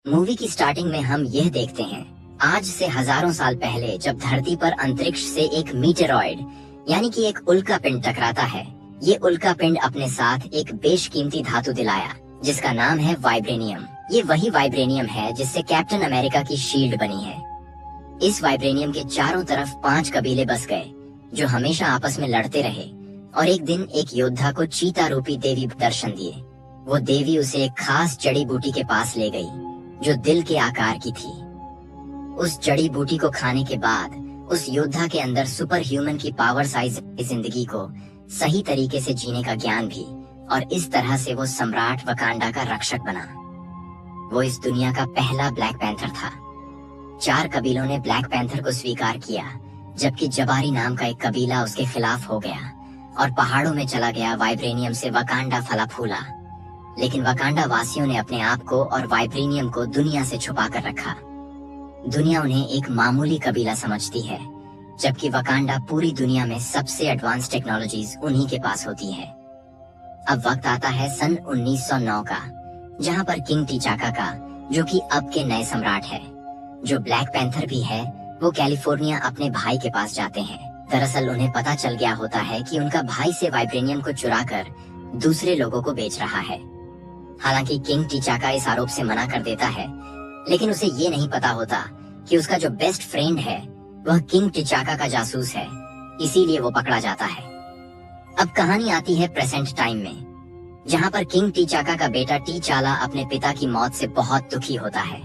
Movie की starting में हम यह देखते हैं, आज से हजारों साल पहले जब धरती पर अंतरिक्ष से एक मीटेरॉइड यानी कि एक उल्का पिंड टकराता है। ये उल्का पिंड अपने साथ एक बेशकीमती धातु दिलाया जिसका नाम है वाइब्रेनियम। ये वही वाइब्रेनियम है जिससे कैप्टन अमेरिका की शील्ड बनी है। इस वाइब्रेनियम के चारों तरफ 5 कबीले बस गए जो हमेशा आपस में लड़ते रहे और एक दिन एक योद्धा को चीता रूपी देवी दर्शन दिए। वो देवी उसे एक खास जड़ी बूटी के पास ले गई जो दिल के आकार की थी। उस जड़ी बूटी को खाने के बाद उस योद्धा के अंदर सुपर ह्यूमन की पावर साइज जिंदगी को सही तरीके से जीने का ज्ञान भी, और इस तरह से वो सम्राट वकांडा का रक्षक बना। वो इस दुनिया का पहला ब्लैक पैंथर था। 4 कबीलों ने ब्लैक पैंथर को स्वीकार किया, जबकि जबारी नाम का एक कबीला उसके खिलाफ हो गया और पहाड़ों में चला गया वाइब्रेनियम से वकांडा फला फूला। लेकिन वकांडा वासियों ने अपने आप को और वाइब्रेनियम को दुनिया से छुपा कर रखा। दुनिया उन्हें एक मामूली कबीला समझती है, जबकि वकांडा पूरी दुनिया में सबसे एडवांस टेक्नोलॉजीज उन्हीं के पास होती है। अब वक्त आता है सन 1909 का, जहां पर किंग टिचाका का, जो कि अब के नए सम्राट है, जो ब्लैक पैंथर भी है, वो कैलिफोर्निया अपने भाई के पास जाते हैं। दरअसल उन्हें पता चल गया होता है कि उनका भाई से वाइब्रेनियम को चुरा कर दूसरे लोगों को बेच रहा है। हालांकि किंग टिचाका इस आरोप से मना कर देता है, लेकिन उसे ये नहीं पता होता कि उसका जो बेस्ट फ्रेंड है वह किंग टिचाका का जासूस है, इसीलिए वो पकड़ा जाता है। अब कहानी आती है प्रेजेंट टाइम में, जहां पर किंग टिचाका का बेटा टीचाला अपने पिता की मौत से बहुत दुखी होता है।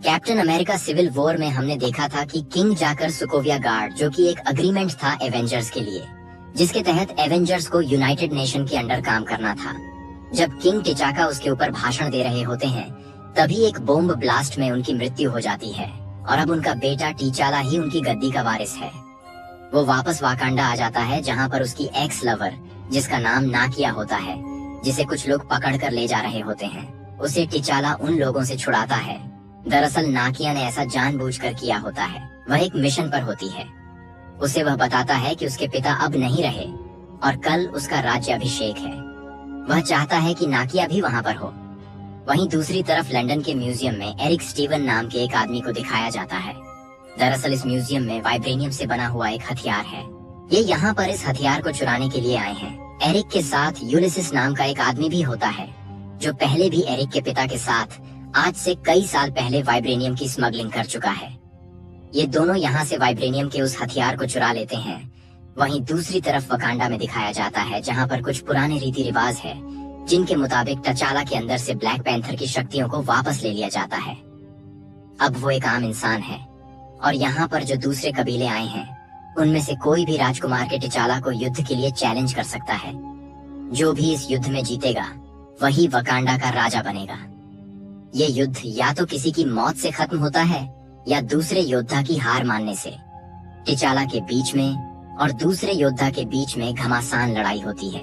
कैप्टन अमेरिका सिविल वॉर में हमने देखा था कि किंग जाकर सुकोविया गार्ड, जो कि एक अग्रीमेंट था एवेंजर्स के लिए, जिसके तहत एवेंजर्स को यूनाइटेड नेशन के अंडर काम करना था। जब किंग टिचाका उसके ऊपर भाषण दे रहे होते हैं, तभी एक बॉम्ब ब्लास्ट में उनकी मृत्यु हो जाती है और अब उनका बेटा टीचाला ही उनकी गद्दी का वारिस है। वो वापस वाकांडा आ जाता है, जहां पर उसकी एक्स लवर, जिसका नाम नाकिया होता है, जिसे कुछ लोग पकड़ कर ले जा रहे होते हैं, उसे टिचाला उन लोगों से छुड़ाता है। दरअसल नाकिया ने ऐसा जानबूझकर किया होता है, वह एक मिशन पर होती है। उसे वह बताता है कि उसके पिता अब नहीं रहे और कल उसका राज्याभिषेक है। वह चाहता है कि नाकिया भी वहां पर हो। वहीं दूसरी तरफ लंदन के म्यूजियम में एरिक स्टीवन नाम के एक आदमी को दिखाया जाता है। दरअसल इस म्यूजियम में वाइब्रेनियम से बना हुआ एक हथियार है। ये यहाँ पर इस हथियार को चुराने के लिए आए हैं। एरिक के साथ यूलिसिस नाम का एक आदमी भी होता है, जो पहले भी एरिक के पिता के साथ आज से कई साल पहले वाइब्रेनियम की स्मगलिंग कर चुका है। ये दोनों यहाँ से वाइब्रेनियम के उस हथियार को चुरा लेते हैं। वहीं दूसरी तरफ वकांडा में दिखाया जाता है, जहां पर कुछ पुराने रीति रिवाज है, जिनके मुताबिक टचाला के अंदर से ब्लैक पैंथर की शक्तियों को वापस ले लिया जाता है। अब वो एक आम इंसान है और यहाँ पर जो दूसरे कबीले आए हैं, उनमें से कोई भी राजकुमार के टिचाला को युद्ध के लिए चैलेंज कर सकता है। जो भी इस युद्ध में जीतेगा वही वकांडा का राजा बनेगा। ये युद्ध या तो किसी की मौत से खत्म होता है या दूसरे योद्धा की हार मानने से। टिचाला के बीच में और दूसरे योद्धा के बीच में घमासान लड़ाई होती है।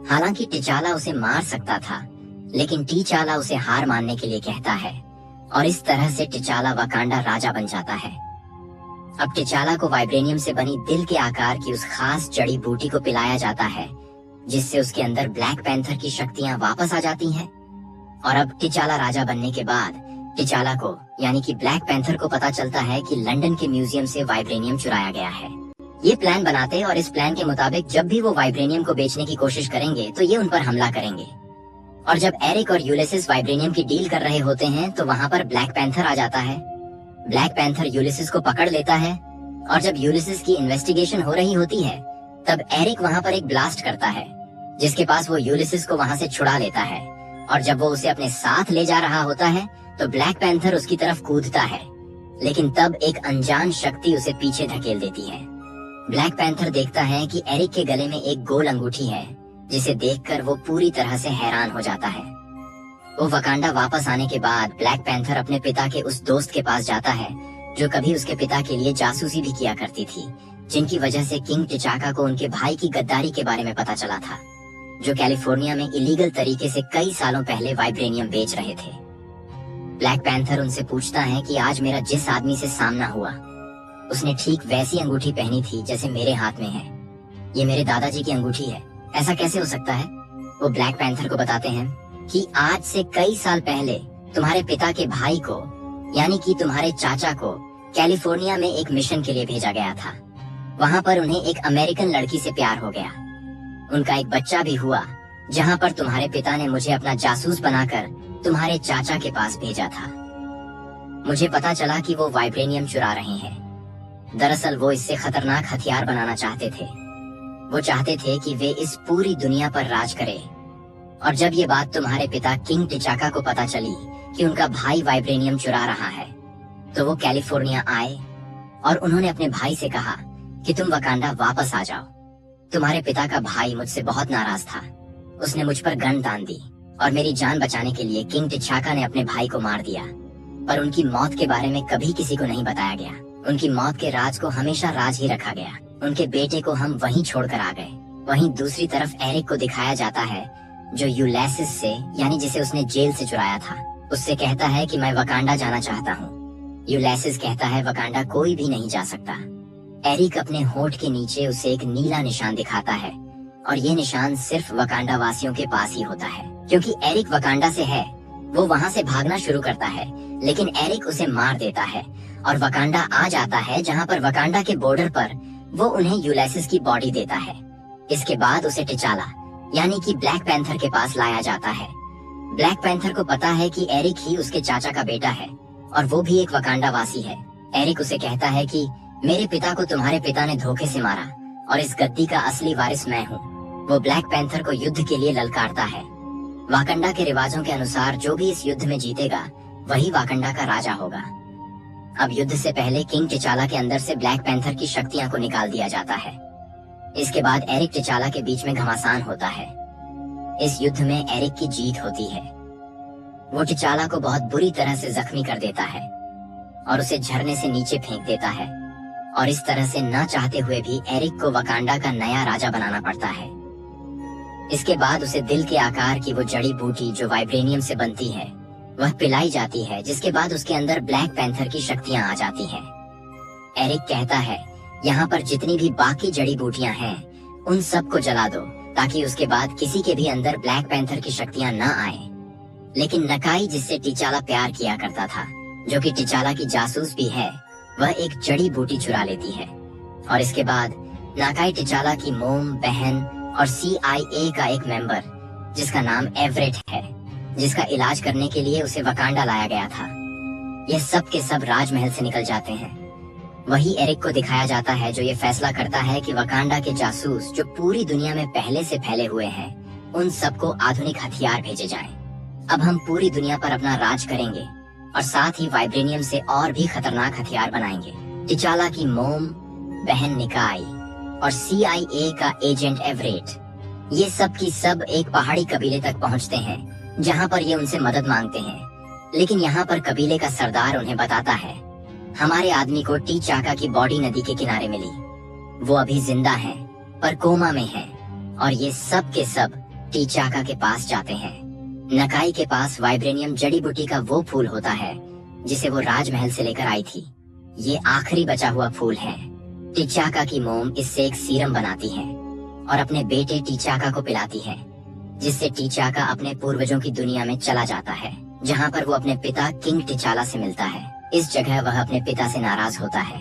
हालांकि टिचाला उसे मार सकता था, लेकिन टीचाला उसे हार मानने के लिए कहता है और इस तरह से टिचाला वकांडा राजा बन जाता है। अब टिचाला को वाइब्रेनियम से बनी दिल के आकार की उस खास जड़ी बूटी को पिलाया जाता है, जिससे उसके अंदर ब्लैक पैंथर की शक्तियां वापस आ जाती हैं। और अब टिचाला राजा बनने के बाद टिचाला को, यानी कि ब्लैक पैंथर को, पता चलता है कि लंदन के म्यूजियम से वाइब्रेनियम चुराया गया है। ये प्लान बनाते और इस प्लान के मुताबिक जब भी वो वाइब्रेनियम को बेचने की कोशिश करेंगे तो ये उन पर हमला करेंगे। और जब एरिक और यूलिसिस वाइब्रेनियम की डील कर रहे होते हैं तो वहाँ पर ब्लैक पैंथर आ जाता है। ब्लैक पैंथर यूलिसिस को पकड़ लेता है और जब यूलिसिस की इन्वेस्टिगेशन हो रही होती है, तब एरिक वहाँ पर एक ब्लास्ट करता है, जिसके पास वो यूलिसिस को वहाँ से छुड़ा लेता है। और जब वो उसे अपने साथ ले जा रहा होता है तो ब्लैक पैंथर उसकी तरफ कूदता है, लेकिन तब एक अनजान शक्ति उसे पीछे धकेल देती है। ब्लैक पैंथर देखता है कि एरिक के गले में एक गोल अंगूठी है, जिसे देखकर वो पूरी तरह से हैरान हो जाता है। वो वकांडा वापस आने के बाद ब्लैक पैंथर अपने पिता के उस दोस्त के पास जाता है, जो कभी उसके पिता के लिए जासूसी भी किया करती थी, जिनकी वजह से किंग टिचाका को उनके भाई की गद्दारी के बारे में पता चला था, जो कैलिफोर्निया में इलीगल तरीके से कई सालों पहले वाइब्रेनियम बेच रहे थे। ब्लैक पैंथर उनसे पूछता है कि आज मेरा जिस आदमी से सामना हुआ, उसने ठीक वैसी अंगूठी पहनी थी जैसे मेरे हाथ में है। ये मेरे दादाजी की अंगूठी है, ऐसा कैसे हो सकता है? वो ब्लैक पैंथर को बताते हैं कि आज से कई साल पहले तुम्हारे पिता के भाई को, यानी कि तुम्हारे चाचा को, कैलिफोर्निया में एक मिशन के लिए भेजा गया था। वहां पर उन्हें एक अमेरिकन लड़की से प्यार हो गया। उनका एक बच्चा भी हुआ, जहां पर तुम्हारे पिता ने मुझे अपना जासूस बनाकर तुम्हारे चाचा के पास भेजा था। मुझे पता चला कि वो वाइब्रेनियम चुरा रहे हैं। दरअसल वो इससे खतरनाक हथियार बनाना चाहते थे। वो चाहते थे कि वे इस पूरी दुनिया पर राज करें। और जब ये बात तुम्हारे पिता किंग टिचाका को पता चली कि उनका भाई वाइब्रेनियम चुरा रहा है, तो वो कैलिफोर्निया आए और उन्होंने अपने भाई से कहा कि तुम वकांडा वापस आ जाओ। तुम्हारे पिता का भाई मुझसे बहुत नाराज था। उसने मुझ पर गन तान दी और मेरी जान बचाने के लिए किंग टिचाका ने अपने भाई को मार दिया। पर उनकी मौत के बारे में कभी किसी को नहीं बताया गया। उनकी मौत के राज को हमेशा राज ही रखा गया। उनके बेटे को हम वहीं छोड़कर आ गए। वहीं दूसरी तरफ एरिक को दिखाया जाता है, जो यूलेसिस से, यानी जिसे उसने जेल से चुराया था, उससे कहता है कि मैं वकांडा जाना चाहता हूँ। यूलेसिस कहता है वकांडा कोई भी नहीं जा सकता। एरिक अपने होंठ के नीचे उसे एक नीला निशान दिखाता है और ये निशान सिर्फ वकांडा वासियों के पास ही होता है। क्योंकि एरिक वकांडा से है, वो वहाँ से भागना शुरू करता है, लेकिन एरिक उसे मार देता है और वकांडा आ जाता है, जहाँ पर वकांडा के बॉर्डर पर वो उन्हें यूलेसिस की बॉडी देता है। इसके बाद उसे टिचाला, यानी कि ब्लैक पैंथर के पास लाया जाता है। ब्लैक पैंथर को पता है कि एरिक ही उसके चाचा का बेटा है और वो भी एक वकांडा वासी है। एरिक उसे कहता है कि मेरे पिता को तुम्हारे पिता ने धोखे से मारा और इस गद्दी का असली वारिस मैं हूँ। वो ब्लैक पैंथर को युद्ध के लिए ललकारता है। वाकंडा के रिवाजों के अनुसार जो भी इस युद्ध में जीतेगा वही वाकंडा का राजा होगा। अब युद्ध से पहले किंग टिचाला के अंदर से ब्लैक पैंथर की शक्तियां को निकाल दिया जाता है। इसके बाद एरिक टिचाला के बीच में घमासान होता है। इस युद्ध में एरिक की जीत होती है। वो टिचाला को बहुत बुरी तरह से जख्मी कर देता है और उसे झरने से नीचे फेंक देता है और इस तरह से ना चाहते हुए भी एरिक को वकांडा का नया राजा बनाना पड़ता है। इसके बाद उसे दिल के आकार की वो जड़ी बूटी जो वाइब्रेनियम से बनती है वह पिलाई जाती है, जिसके बाद उसके अंदर ब्लैक पैंथर की शक्तियां आ जाती हैं। एरिक कहता है यहाँ पर जितनी भी बाकी जड़ी बूटियां हैं उन सब को जला दो, ताकि उसके बाद किसी के भी अंदर ब्लैक पैंथर की शक्तियां न आए। लेकिन नकाई, जिससे टिचाला प्यार किया करता था, जो कि टिचाला की जासूस भी है, वह एक जड़ी बूटी चुरा लेती है और इसके बाद नाकाई टिचाला की मोम, बहन और CIA का एक मेंबर, जिसका नाम एवरेट है, जिसका इलाज करने के लिए उसे वकांडा लाया गया था, ये सब के सब राजमहल से निकल जाते हैं। वही एरिक को दिखाया जाता है जो ये फैसला करता है कि वकांडा के जासूस जो पूरी दुनिया में पहले से फैले हुए हैं, उन सबको आधुनिक हथियार भेजे जाएं। अब हम पूरी दुनिया पर अपना राज करेंगे और साथ ही वाइब्रेनियम से और भी खतरनाक हथियार बनाएंगे। टिचाला की मोम, बहन निकाई और CIA का एजेंट एवरेट, ये सब की सब एक पहाड़ी कबीले तक पहुंचते हैं, जहां पर ये उनसे मदद मांगते हैं। लेकिन यहाँ पर कबीले का सरदार उन्हें बताता है, हमारे आदमी को टिचाका की बॉडी नदी के किनारे मिली। वो अभी जिंदा है पर कोमा में है और ये सब के सब टिचाका के पास जाते हैं। नकाई के पास वाइब्रेनियम जड़ी बूटी का वो फूल होता है जिसे वो राजमहल से लेकर आई थी। ये आखिरी बचा हुआ फूल है। टिचाका की मोम इससे एक सीरम बनाती है और अपने बेटे टिचाका को पिलाती है, जिससे टिचाका अपने पूर्वजों की दुनिया में चला जाता है, जहाँ पर वो अपने पिता किंग टिचाला से मिलता है। इस जगह वह अपने पिता से नाराज होता है।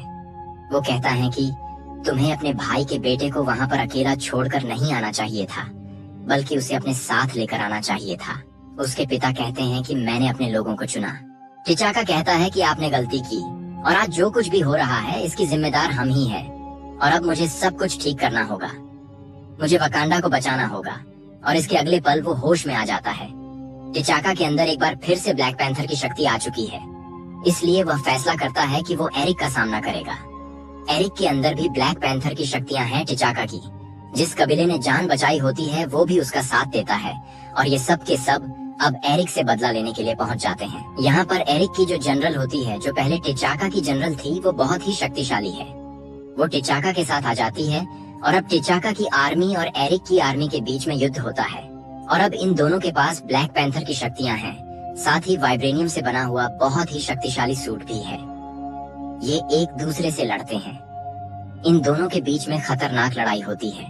वो कहता है कि तुम्हें अपने भाई के बेटे को वहाँ पर अकेला छोड़कर नहीं आना चाहिए था, बल्कि उसे अपने साथ लेकर आना चाहिए था। उसके पिता कहते हैं कि मैंने अपने लोगों को चुना। टिचाका कहता है कि आपने गलती की और आज जो कुछ भी हो रहा है इसकी जिम्मेदार हम ही है और अब मुझे सब कुछ ठीक करना होगा। मुझे वकांडा को बचाना होगा। और इसके अगले पल वो होश में आ जाता है। टिचाका के अंदर एक बार फिर से ब्लैक पैंथर की शक्ति आ चुकी है, इसलिए वह फैसला करता है कि वो एरिक का सामना करेगा। एरिक के अंदर भी ब्लैक पैंथर की शक्तियां हैं टिचाका की। जिस कबीले ने जान बचाई होती है वो भी उसका साथ देता है और ये सब के सब अब एरिक से बदला लेने के लिए पहुंच जाते हैं। यहाँ पर एरिक की जो जनरल होती है, जो पहले टिचाका की जनरल थी, वो बहुत ही शक्तिशाली है। वो टिचाका के साथ आ जाती है और अब टिचाका की आर्मी और एरिक की आर्मी के बीच में युद्ध होता है और अब इन दोनों के पास ब्लैक पैंथर की शक्तियां हैं, साथ ही वाइब्रेनियम से बना हुआ बहुत ही शक्तिशाली सूट भी है। ये एक दूसरे से लड़ते हैं। इन दोनों के बीच में खतरनाक लड़ाई होती है,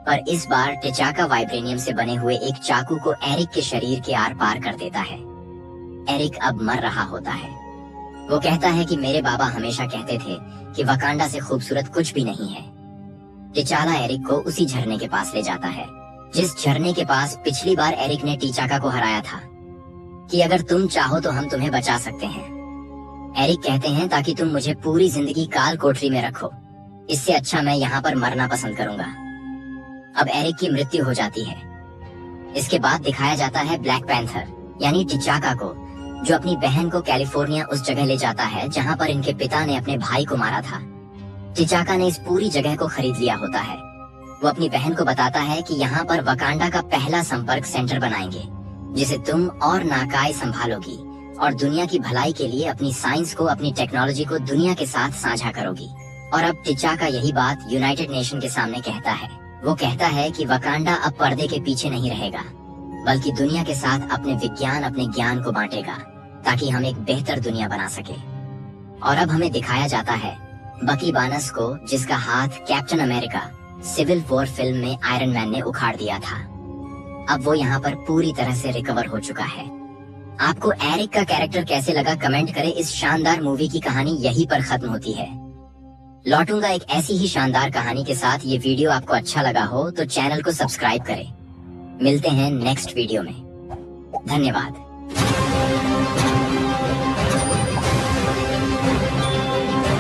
पर इस बार टिचाका वाइब्रेनियम से बने हुए एक चाकू को एरिक के शरीर के आर पार कर देता है। एरिक अब मर रहा होता है। वो कहता है कि मेरे बाबा हमेशा कहते थे कि वकांडा से खूबसूरत कुछ भी नहीं है। टिचाला एरिक को उसी झरने के पास ले जाता है, जिस झरने के पास पिछली बार एरिक ने टिचाका को हराया था, कि अगर तुम चाहो तो हम तुम्हें बचा सकते हैं। एरिक कहते हैं ताकि तुम मुझे पूरी जिंदगी काल कोठरी में रखो, इससे अच्छा मैं यहाँ पर मरना पसंद करूंगा। अब एरिक की मृत्यु हो जाती है। इसके बाद दिखाया जाता है ब्लैक पैंथर यानी टिचाका को, जो अपनी बहन को कैलिफोर्निया उस जगह ले जाता है जहाँ पर इनके पिता ने अपने भाई को मारा था। टिचाका ने इस पूरी जगह को खरीद लिया होता है। वो अपनी बहन को बताता है कि यहाँ पर वकांडा का पहला संपर्क सेंटर बनाएंगे, जिसे तुम और नाकाई संभालोगी और दुनिया की भलाई के लिए अपनी साइंस को, अपनी टेक्नोलॉजी को दुनिया के साथ साझा करोगी। और अब टिचाका यही बात यूनाइटेड नेशन के सामने कहता है। वो कहता है कि वकांडा अब पर्दे के पीछे नहीं रहेगा, बल्कि दुनिया के साथ अपने विज्ञान, अपने ज्ञान को बांटेगा, ताकि हम एक बेहतर दुनिया बना सके। और अब हमें दिखाया जाता है बकी बार्नस को, जिसका हाथ Captain America Civil War film में आयरन मैन ने उखाड़ दिया था। अब वो यहाँ पर पूरी तरह से रिकवर हो चुका है। आपको एरिक का कैरेक्टर कैसे लगा कमेंट करें। इस शानदार मूवी की कहानी यहीं पर खत्म होती है। लौटूंगा एक ऐसी ही शानदार कहानी के साथ। ये वीडियो आपको अच्छा लगा हो तो चैनल को सब्सक्राइब करें। मिलते हैं नेक्स्ट वीडियो में। धन्यवाद।